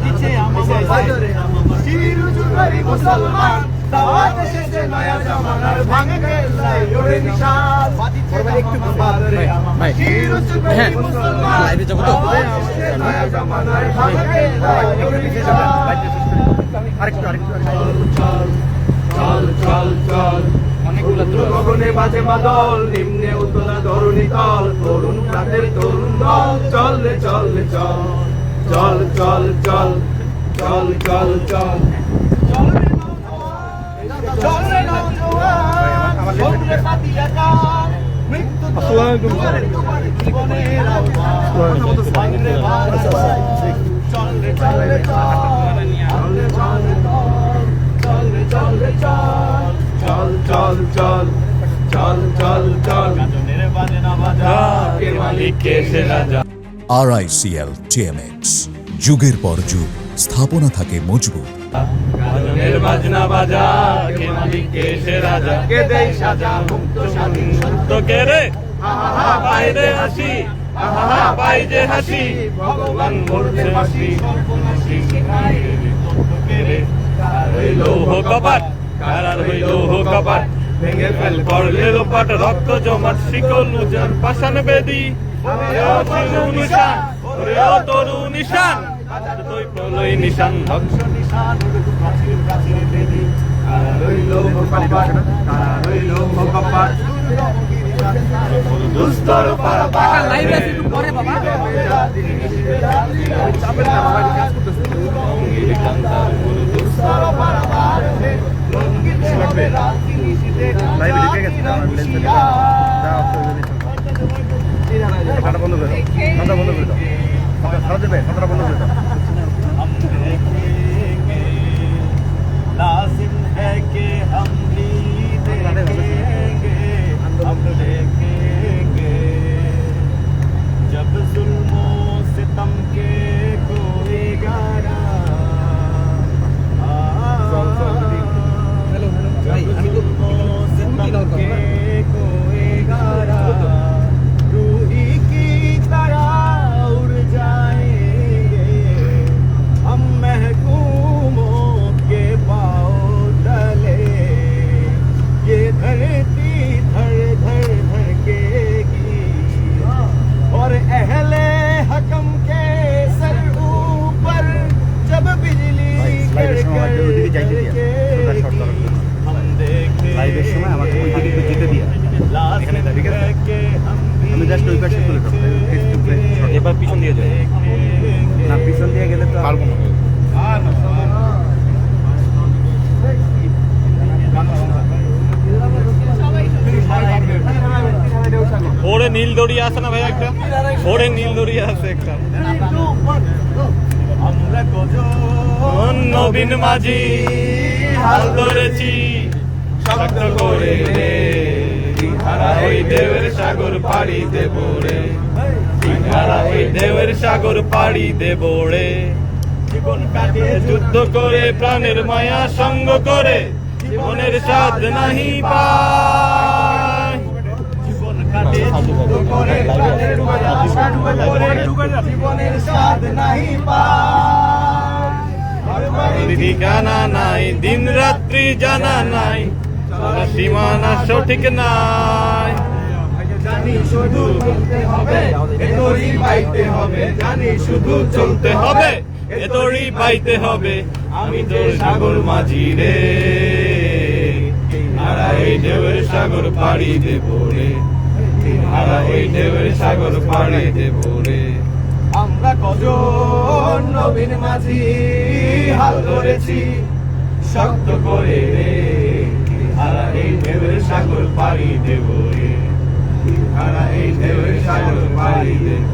বাজিছে আমাদের বাজারে শির উঁচু করি মুসলমান দাওয়াত এসেছে নয়া জামানার ভাঙে গেলাই ওরে নিশান বাজিছে একটু বাজারে ভাই শির উঁচু করি মুসলমান লাইভে যাবো তো নয়া জামানার ভাঙে গেলাই ওরে নিশান আরেকটু চল চল চল চল অনেকগুলো গগনে বাজে মাদল নিম্নে উতলা ধরণী তল তরুণ প্রাতের তরুণ দল চল রে চল রে চল চল চল চল চল চল চল চল রে নওজোয়ান সঙ্গে সাথিয়া কার মৃত্যু জীবনের আহ্বান বাংলে ভাষা চল রে চল রে চল চল রে চল রে চল চল চল চল চল চল চল গাজনের বাজনা বাজা কে মালিক কে সে রাজা RICL TMX যুগের পর যুগ স্থাপনা থাকে মজবুত গাজনের বাজনা বাজা কে মালিক কে সে রাজা কে দেই সাজা মুক্ত স্বাধীন সত্য কে রে আহা বাইরে হাসি আহা বাইরে হাসি ভগবান মরতে হাসি সর্বনাশী শিখাই সত্য কে রে হইল কপাট কারার হইল কপাট ভেঙে ফেল করলে লোপাট রক্ত জমাট শিকল উজান পাষাণ বেদি নিশান তরু নিশান তুই প্রলয় নিশান ধ্বংস নিশান প্রাচীর প্রাচীর বেদি রইল কপাট রইল কপাট দুস্তর পার পার লাইভে একটু পরে বাবা চাপের না বাবা কাজ করতেছে দুস্তর পার পার লাইভে ঢুকে গেছে খাতা বন্ধ করে দাও খাতা বন্ধ করে দাও খাতা দেবে খাতাটা বন্ধ করে দাও लाजिम है कि हम भी देखेंगे हम देखेंगे जब जुल्मों सितम के कोई गारा रूही की तरह उड़ जाएंगे हम महकूमों के पाँव तले ये धरती धड़ धड़ धड़केगी और अहले हकम के सर ऊपर जब बिजली कड़केगी हम देखेंगे আমি জাস্ট ওই পাশে তুলে দেবো এবার পিছন দিয়ে যাই না পিছন দিয়ে গেলে তো পারবো না ওরে নীল দড়িয়া আছে না ভাই একটা ওরে নীল দড়িয়া আছে একটা আমরা কজন নবীন মাঝি হাল ধরেছি শক্ত করে রে হারা ওই দেবের সাগর পাড়ি দেব রে হারা ওই দেবের সাগর পাড়ি দেব রে জীবন কাটিয়ে যুদ্ধ করে প্রাণের মায়া সঙ্গ করে জীবনের স্বাদ নাহি পায় জীবন কাটিয়ে যুদ্ধ করে প্রাণের মায়া সঙ্গ করে জীবনের স্বাদ নাহি পায় ঠিকানা নাই দিন রাত্রি জানা নাই সীমানা সঠিক নাই জানি শুধু চলতে হবে এতরি পাইতে হবে জানি শুধু চলতে হবে এতরি পাইতে হবে আমি তো সাগর মাঝি রে হারা এই ঢেউয়ের সাগর পাড়ি দেব রে হারা এই ঢেউয়ের সাগর পাড়ি দেব রে আমরা কজন নবীন মাঝি হাল ধরেছি শক্ত করে রে হারা এই ঢেউয়ের সাগর পাড়ি দেব রে হারা এই ঢেউয়ের সাগর পাড়ি দেব